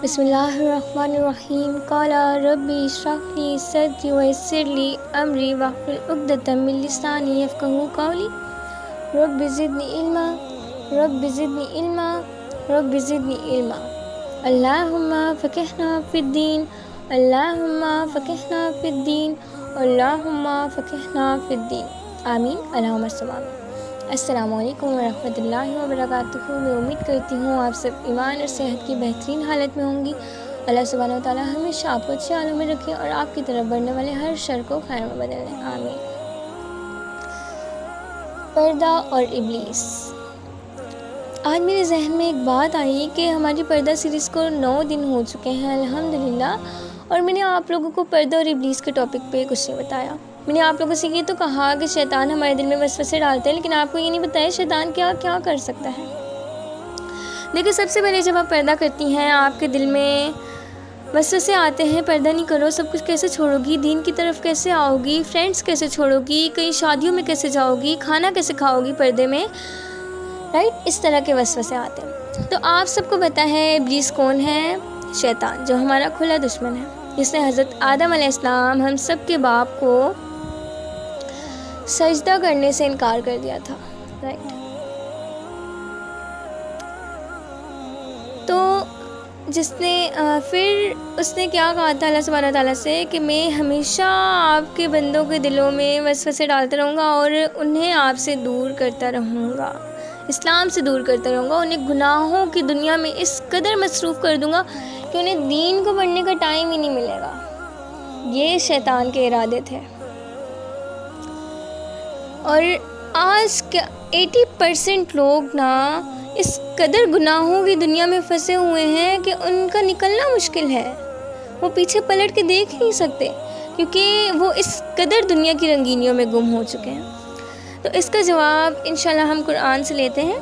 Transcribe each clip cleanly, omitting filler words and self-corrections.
بسم اللہ الرحمن الرحیم قال ربی اشرح لی صدری ویسر لی امری واحلل عقدۃ من لسانی یفقہوا قولی رب زدنی علما رب زدنی علما رب زدنی علما اللہم فقہنا فی الدین اللہم فقہنا فی الدین اللہم فقہنا فی الدین آمین اللہم صل علی۔ السلام علیکم ورحمۃ اللہ وبرکاتہ۔ میں امید کرتی ہوں آپ سب ایمان اور صحت کی بہترین حالت میں ہوں گی۔ اللہ سبحانہ و تعالیٰ ہمیشہ آپ کو اچھے حالوں میں رکھے اور آپ کی طرف بڑھنے والے ہر شر کو خیر میں بدل دیں، آمین۔ پردہ اور ابلیس۔ آج میرے ذہن میں ایک بات آئی کہ ہماری پردہ سیریز کو 9 دن ہو چکے ہیں الحمدللہ، اور میں نے آپ لوگوں کو پردہ اور ابلیس کے ٹاپک پہ کچھ نہیں بتایا۔ میں نے آپ لوگوں سے یہ تو کہا کہ شیطان ہمارے دل میں وسوسے ڈالتے ہیں، لیکن آپ کو یہ نہیں بتایا شیطان کیا کیا کر سکتا ہے۔ دیکھیں، سب سے پہلے جب آپ پردہ کرتی ہیں آپ کے دل میں وسوسے آتے ہیں، پردہ نہیں کرو، سب کچھ کیسے چھوڑو گی، دین کی طرف کیسے آؤ گی، فرینڈس کیسے چھوڑو گی، کئی شادیوں میں کیسے جاؤ گی، کھانا کیسے کھاؤ گی پردے میں، رائٹ؟ اس طرح کے وسوسے آتے ہیں۔ تو آپ سب کو پتہ ہے ابلیس کون ہے؟ شیطان، جو ہمارا کھلا دشمن ہے، جس نے حضرت آدم علیہ السلام ہم سب کے باپ کو سجدہ کرنے سے انکار کر دیا تھا، رائٹ؟ تو جس نے پھر اس نے کیا کہا تھا اللہ سبحانہ تعالیٰ سے کہ میں ہمیشہ آپ کے بندوں کے دلوں میں وسوسے ڈالتا رہوں گا اور انہیں آپ سے دور کرتا رہوں گا، اسلام سے دور کرتا رہوں گا، انہیں گناہوں کی دنیا میں اس قدر مصروف کر دوں گا کہ انہیں دین کو پڑھنے کا ٹائم ہی نہیں ملے گا۔ یہ شیطان کے ارادے تھے۔ اور آج کے 80% لوگ نا اس قدر گناہوں کی دنیا میں پھنسے ہوئے ہیں کہ ان کا نکلنا مشکل ہے، وہ پیچھے پلٹ کے دیکھ نہیں سکتے کیونکہ وہ اس قدر دنیا کی رنگینیوں میں گم ہو چکے ہیں۔ تو اس کا جواب انشاءاللہ ہم قرآن سے لیتے ہیں،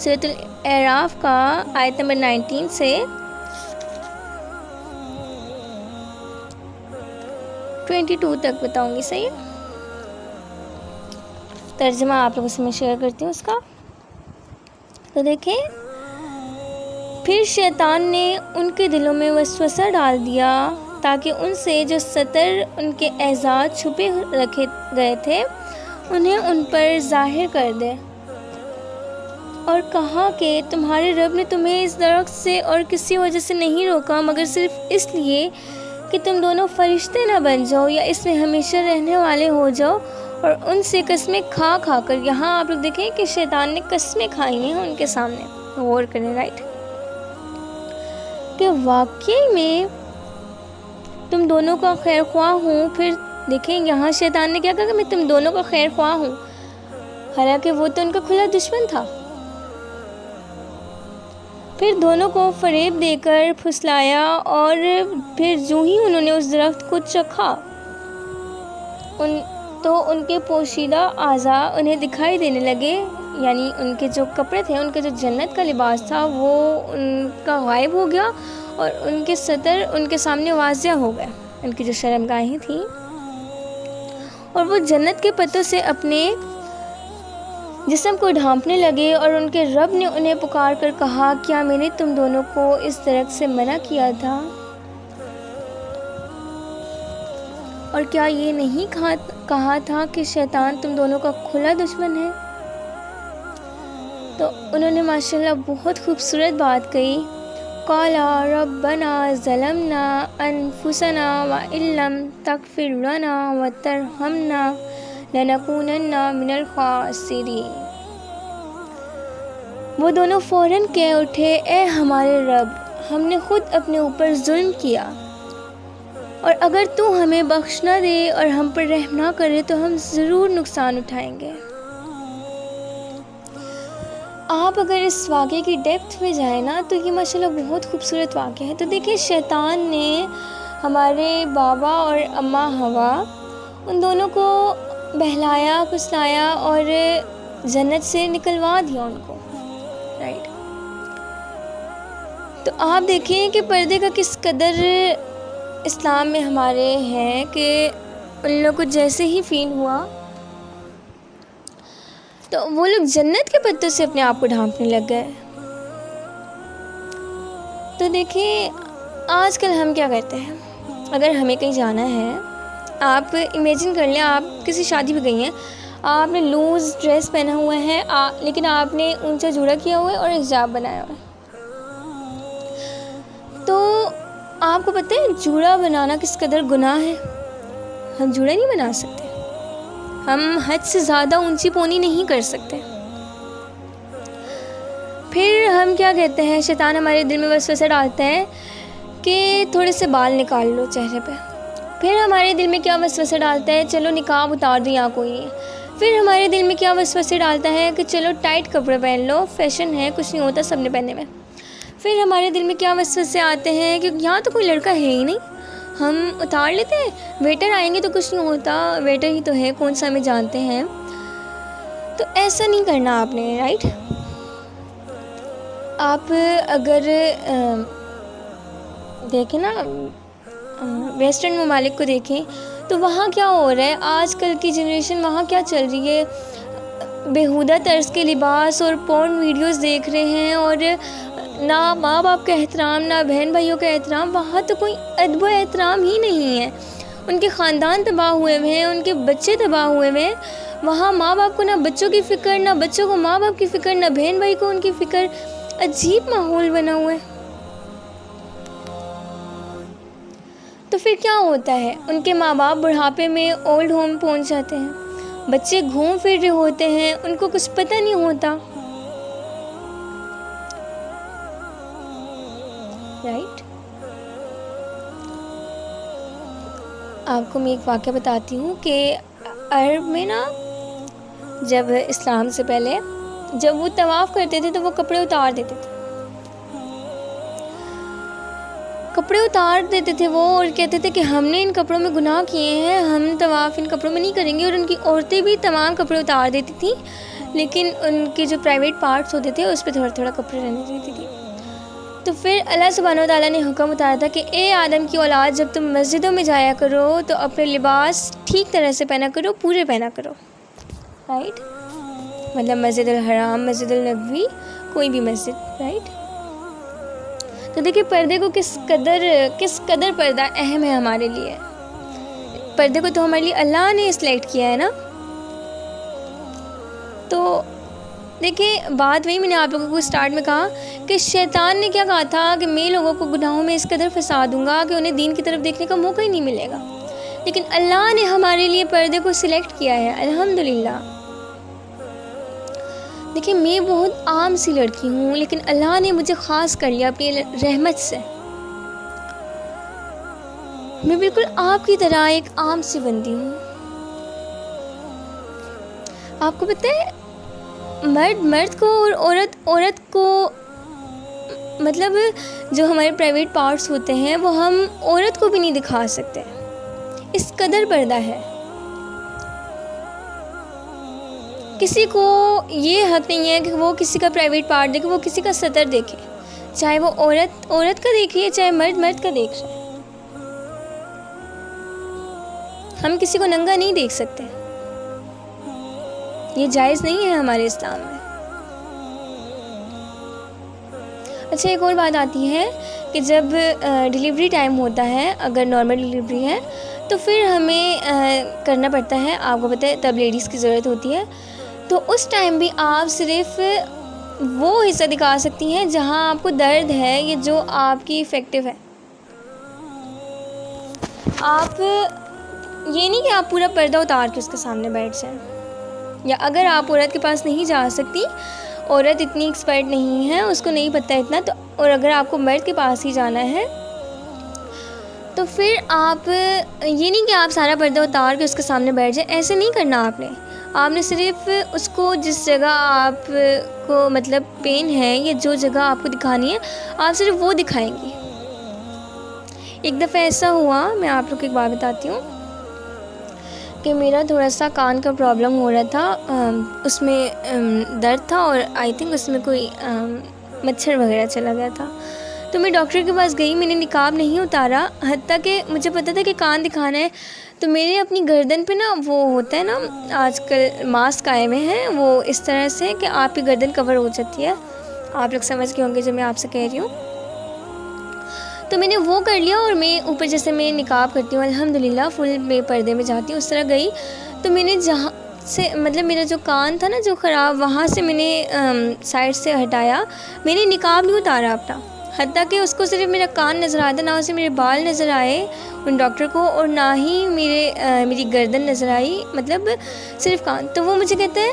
سورۃ الاعراف کا آیت نمبر 19 سے 22 تک بتاؤں گی، صحیح ہے؟ ترجمہ آپ لوگوں سے میں شیئر کرتی ہوں اس کا۔ تو دیکھیں، پھر شیطان نے ان کے دلوں میں وسوسہ ڈال دیا تاکہ ان سے جو ستر ان کے اعزاز چھپے رکھے گئے تھے انہیں ان پر ظاہر کر دے، اور کہا کہ تمہارے رب نے تمہیں اس درخت سے اور کسی وجہ سے نہیں روکا مگر صرف اس لیے کہ تم دونوں فرشتے نہ بن جاؤ یا اس میں ہمیشہ رہنے والے ہو جاؤ۔ اور ان سے قسمیں کھا کھا کر، یہاں آپ لوگ دیکھیں کہ شیطان نے قسمیں کھائی ہیں ان کے سامنے، غور کریں، رائٹ؟ کہ واقعی میں تم دونوں کا خیر خواہ ہوں۔ پھر دیکھیں یہاں شیطان نے کیا کہا کہ میں تم دونوں کا خیر خواہ ہوں، حالانکہ وہ تو ان کا کھلا دشمن تھا۔ پھر دونوں کو فریب دے کر پھسلایا، اور پھر جو ہی انہوں نے اس درخت کو چکھا تو ان کے پوشیدہ اعضاء انہیں دکھائی دینے لگے، یعنی ان کے جو کپڑے تھے، ان کے جو جنت کا لباس تھا وہ ان کا غائب ہو گیا، اور ان کے ستر ان کے سامنے واضح ہو گئے، ان کی جو شرمگاہیں تھیں، اور وہ جنت کے پتوں سے اپنے جسم کو ڈھانپنے لگے، اور ان کے رب نے انہیں پکار کر کہا، کیا میں نے تم دونوں کو اس درخت سے منع کیا تھا؟ اور کیا یہ نہیں کہا تھا کہ شیطان تم دونوں کا کھلا دشمن ہے؟ تو انہوں نے ماشاءاللہ بہت خوبصورت بات کہی، قَالَ رَبَّنَا ظَلَمْنَا أَنفُسَنَا وَإِن لَّمْ تَغْفِرْ لَنَا وَتَرْحَمْنَا لَنَكُونَنَّ مِنَ الْخَاسِرِينَ۔ وہ دونوں فوراً کہہ اٹھے، اے ہمارے رب، ہم نے خود اپنے اوپر ظلم کیا، اور اگر تو ہمیں بخش نہ دے اور ہم پر رحم نہ کرے تو ہم ضرور نقصان اٹھائیں گے۔ آپ اگر اس واقعے کی ڈیپتھ میں جائیں نا تو یہ ماشاءاللہ بہت خوبصورت واقعہ ہے۔ تو دیکھیں، شیطان نے ہمارے بابا اور اماں ہوا ان دونوں کو بہلایا، پھسلایا اور جنت سے نکلوا دیا ان کو، رائٹ؟ تو آپ دیکھیں کہ پردے کا کس قدر اسلام میں ہمارے ہیں کہ ان لوگوں کو جیسے ہی فیل ہوا تو وہ لوگ جنت کے پتوں سے اپنے آپ کو ڈھانپنے لگ گئے۔ تو دیکھیں آج کل ہم کیا کرتے ہیں، اگر ہمیں کہیں جانا ہے، آپ امیجن کر لیں آپ کسی شادی پہ گئی ہیں، آپ نے لوز ڈریس پہنا ہوا ہے لیکن آپ نے اونچا جوڑا کیا ہوا ہے اور حجاب بنایا ہوا ہے، تو آپ کو پتہ ہے جوڑا بنانا کس قدر گناہ ہے؟ ہم جوڑا نہیں بنا سکتے، ہم حد سے زیادہ اونچی پونی نہیں کر سکتے۔ پھر ہم کیا کہتے ہیں، شیطان ہمارے دل میں وسوسہ ڈالتا ہے کہ تھوڑے سے بال نکال لو چہرے پہ۔ پھر ہمارے دل میں کیا وسوسہ ڈالتا ہے، چلو نقاب اتار دو یہاں کوئی نہیں۔ پھر ہمارے دل میں کیا وسوسہ ڈالتا ہے کہ چلو ٹائٹ کپڑے پہن لو، فیشن ہے، کچھ نہیں ہوتا سب نے پہننے میں۔ پھر ہمارے دل میں کیا وسوسے آتے ہیں کہ یہاں تو کوئی لڑکا ہے ہی نہیں، ہم اتار لیتے ہیں، ویٹر آئیں گے تو کچھ نہیں ہوتا، ویٹر ہی تو ہے، کون سا ہمیں جانتے ہیں۔ تو ایسا نہیں کرنا آپ نے، رائٹ؟ آپ اگر دیکھیں نا ویسٹرن ممالک کو دیکھیں تو وہاں کیا ہو رہا ہے، آج کل کی جنریشن وہاں کیا چل رہی ہے، بیہودہ طرز کے لباس اور پورن ویڈیوز دیکھ رہے ہیں، اور نہ ماں باپ کا احترام، نہ بہن بھائیوں کا احترام، وہاں تو کوئی ادب و احترام ہی نہیں ہے، ان کے خاندان تباہ ہوئے ہوئے ہیں، ان کے بچے تباہ ہوئے ہوئے ہیں، وہاں ماں باپ کو نہ بچوں کی فکر، نہ بچوں کو ماں باپ کی فکر، نہ بہن بھائی کو ان کی فکر، عجیب ماحول بنا ہوا ہے۔ تو پھر کیا ہوتا ہے، ان کے ماں باپ بڑھاپے میں اولڈ ہوم پہنچ جاتے ہیں، بچے گھوم پھر رہے ہوتے ہیں، ان کو کچھ پتہ نہیں ہوتا، رائٹ؟ آپ کو میں ایک واقعہ بتاتی ہوں کہ عرب میں نا جب اسلام سے پہلے جب وہ طواف کرتے تھے تو وہ کپڑے اتار دیتے تھے، وہ اور کہتے تھے کہ ہم نے ان کپڑوں میں گناہ کیے ہیں، ہم طواف ان کپڑوں میں نہیں کریں گے، اور ان کی عورتیں بھی تمام کپڑے اتار دیتی تھیں، لیکن ان کے جو پرائیویٹ پارٹس ہوتے تھے اس پہ تھوڑا تھوڑا کپڑے رہنے دیتی تھی۔ تو پھر اللہ سبحانہ و تعالیٰ نے حکم اتارا تھا کہ اے آدم کی اولاد، جب تم مسجدوں میں جایا کرو تو اپنے لباس ٹھیک طرح سے پہنا کرو، پورے پہنا کرو، رائٹ؟ مطلب مسجد الحرام، مسجد النبوی، کوئی بھی مسجد، رائٹ؟ تو دیکھیں پردے کو کس قدر پردہ اہم ہے ہمارے لیے، پردے کو تو ہمارے لیے اللہ نے سلیکٹ کیا ہے نا۔ تو دیکھیں بات وہی میں نے آپ لوگوں کو سٹارٹ میں کہا کہ شیطان نے کیا کہا تھا کہ میں لوگوں کو گناہوں میں اس قدر پھنسا دوں گا کہ انہیں دین کی طرف دیکھنے کا موقع ہی نہیں ملے گا، لیکن اللہ نے ہمارے لیے پردے کو سلیکٹ کیا ہے، الحمدللہ۔ دیکھیں میں بہت عام سی لڑکی ہوں، لیکن اللہ نے مجھے خاص کر لیا اپنی رحمت سے، میں بالکل آپ کی طرح ایک عام سی بندی ہوں۔ آپ کو پتہ ہے مرد کو اور عورت کو، مطلب جو ہمارے پرائیویٹ پارٹس ہوتے ہیں وہ ہم عورت کو بھی نہیں دکھا سکتے، اس قدر پردہ ہے۔ کسی کو یہ حق نہیں ہے کہ وہ کسی کا پرائیویٹ پارٹ دیکھے، وہ کسی کا سطر دیکھے، چاہے وہ عورت کا دیکھے چاہے مرد کا دیکھ رہے، ہم کسی کو ننگا نہیں دیکھ سکتے، یہ جائز نہیں ہے ہمارے اسلام میں۔ اچھا ایک اور بات آتی ہے کہ جب ڈیلیوری ٹائم ہوتا ہے، اگر نارمل ڈیلیوری ہے تو پھر ہمیں کرنا پڑتا ہے، آپ کو پتہ ہے تب لیڈیز کی ضرورت ہوتی ہے، تو اس ٹائم بھی آپ صرف وہ حصہ دکھا سکتی ہیں جہاں آپ کو درد ہے یا جو آپ کی افیکٹو ہے۔ آپ یہ نہیں کہ آپ پورا پردہ اتار کے اس کے سامنے بیٹھ جائیں، یا اگر آپ عورت کے پاس نہیں جا سکتی، عورت اتنی ایکسپرٹ نہیں ہے، اس کو نہیں پتہ اتنا، تو اور اگر آپ کو مرد کے پاس ہی جانا ہے تو پھر آپ یہ نہیں کہ آپ سارا پردہ اتار کے اس کے سامنے بیٹھ جائیں، ایسے نہیں کرنا آپ نے صرف اس کو جس جگہ آپ کو مطلب پین ہے یا جو جگہ آپ کو دکھانی ہے آپ صرف وہ دکھائیں گی۔ ایک دفعہ ایسا ہوا، میں آپ لوگ کو ایک بات بتاتی ہوں کہ میرا تھوڑا سا کان کا پرابلم ہو رہا تھا، اس میں درد تھا، اور آئی تھنک اس میں کوئی مچھر وغیرہ چلا گیا تھا، تو میں ڈاکٹر کے پاس گئی، میں نے نقاب نہیں اتارا، حتیٰ کہ مجھے پتہ تھا کہ کان دکھانا ہے، تو میرے اپنی گردن پہ نا وہ ہوتا ہے نا آج کل ماسک آئے ہوئے ہیں، وہ اس طرح سے کہ آپ کی گردن کور ہو جاتی ہے، آپ لوگ سمجھ گئے ہوں گے جو میں آپ سے کہہ رہی ہوں۔ تو میں نے وہ کر لیا اور میں اوپر جیسے میں نقاب کرتی ہوں الحمدللہ فل میں پردے میں جاتی ہوں اس طرح گئی. تو میں نے جہاں سے مطلب میرا جو کان تھا نا جو خراب وہاں سے میں نے سائڈ سے ہٹایا. میں نے نقاب نہیں اتارا اپنا, حتیٰ کہ اس کو صرف میرا کان نظر آتا, نہ اسے میرے بال نظر آئے ان ڈاکٹر کو, اور نہ ہی میری گردن نظر آئی, مطلب صرف کان. تو وہ مجھے کہتا ہے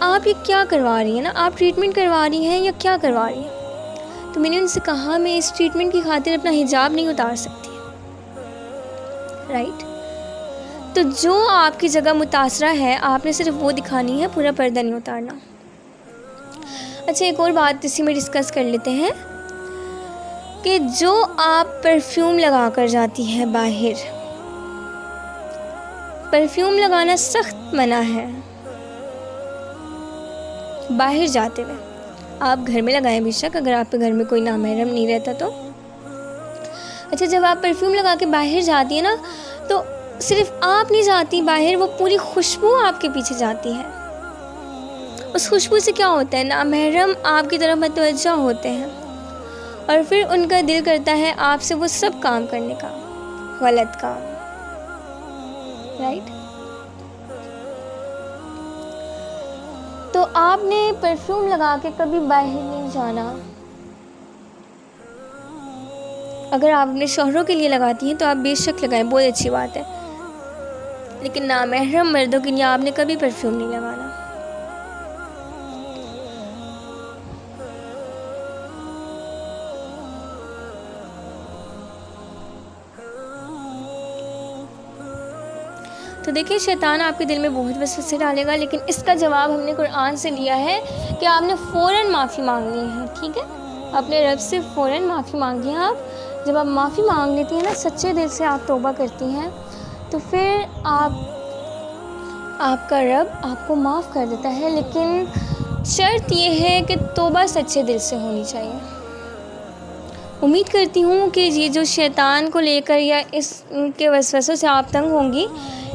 آپ یہ کیا کروا رہی ہیں نا, آپ ٹریٹمنٹ کروا رہی ہیں یا کیا کروا رہی ہیں؟ تو میں نے ان سے کہا میں اس ٹریٹمنٹ کی خاطر اپنا حجاب نہیں اتار سکتی, رائٹ. تو جو آپ کی جگہ متاثرہ ہے آپ نے صرف وہ دکھانی ہے, پورا پردہ نہیں اتارنا. اچھا ایک اور بات اسی میں ڈسکس کر لیتے ہیں کہ جو آپ پرفیوم لگا کر جاتی ہیں باہر, پرفیوم لگانا سخت منع ہے باہر جاتے ہوئے. آپ گھر میں لگائیں بے شک, اگر آپ کے گھر میں کوئی نامحرم نہیں رہتا تو. اچھا جب آپ پرفیوم لگا کے باہر جاتی ہیں نا تو صرف آپ نہیں جاتی باہر, وہ پوری خوشبو آپ کے پیچھے جاتی ہے. اس خوشبو سے کیا ہوتا ہے, نامحرم آپ کی طرف متوجہ ہوتے ہیں اور پھر ان کا دل کرتا ہے آپ سے وہ سب کام کرنے کا, غلط کام, رائٹ. تو آپ نے پرفیوم لگا کے کبھی باہر نہیں جانا. اگر آپ اپنے شوہروں کے لیے لگاتی ہیں تو آپ بے شک لگائیں, بہت اچھی بات ہے, لیکن نامحرم مردوں کے لیے آپ نے کبھی پرفیوم نہیں لگانا. تو دیکھیں شیطان آپ کے دل میں بہت وسوسے ڈالے گا, لیکن اس کا جواب ہم نے قرآن سے لیا ہے کہ آپ نے فوراً معافی مانگنی ہے. ٹھیک ہے, اپنے رب سے فوراً معافی مانگی ہے. آپ جب آپ معافی مانگ لیتی ہیں نا, سچے دل سے آپ توبہ کرتی ہیں, تو پھر آپ کا رب آپ کو معاف کر دیتا ہے. لیکن شرط یہ ہے کہ توبہ سچے دل سے ہونی چاہیے. امید کرتی ہوں کہ یہ جو شیطان کو لے کر یا اس کے وسوسوں سے آپ تنگ ہوں گی,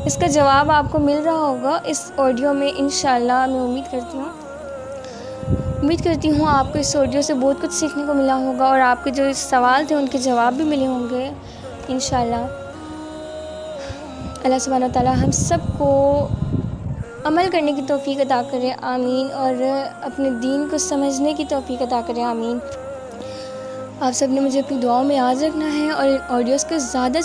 اس کا جواب آپ کو مل رہا ہوگا اس آڈیو میں انشاءاللہ. میں امید کرتی ہوں آپ کو اس آڈیو سے بہت کچھ سیکھنے کو ملا ہوگا, اور آپ کے جو سوال تھے ان کے جواب بھی ملے ہوں گے انشاءاللہ. اللہ سبحانہ و تعالی ہم سب کو عمل کرنے کی توفیق عطا کرے, آمین, اور اپنے دین کو سمجھنے کی توفیق عطا کرے, آمین. آپ سب نے مجھے اپنی دعاؤں میں یاد رکھنا ہے اور آڈیوز کو زیادہ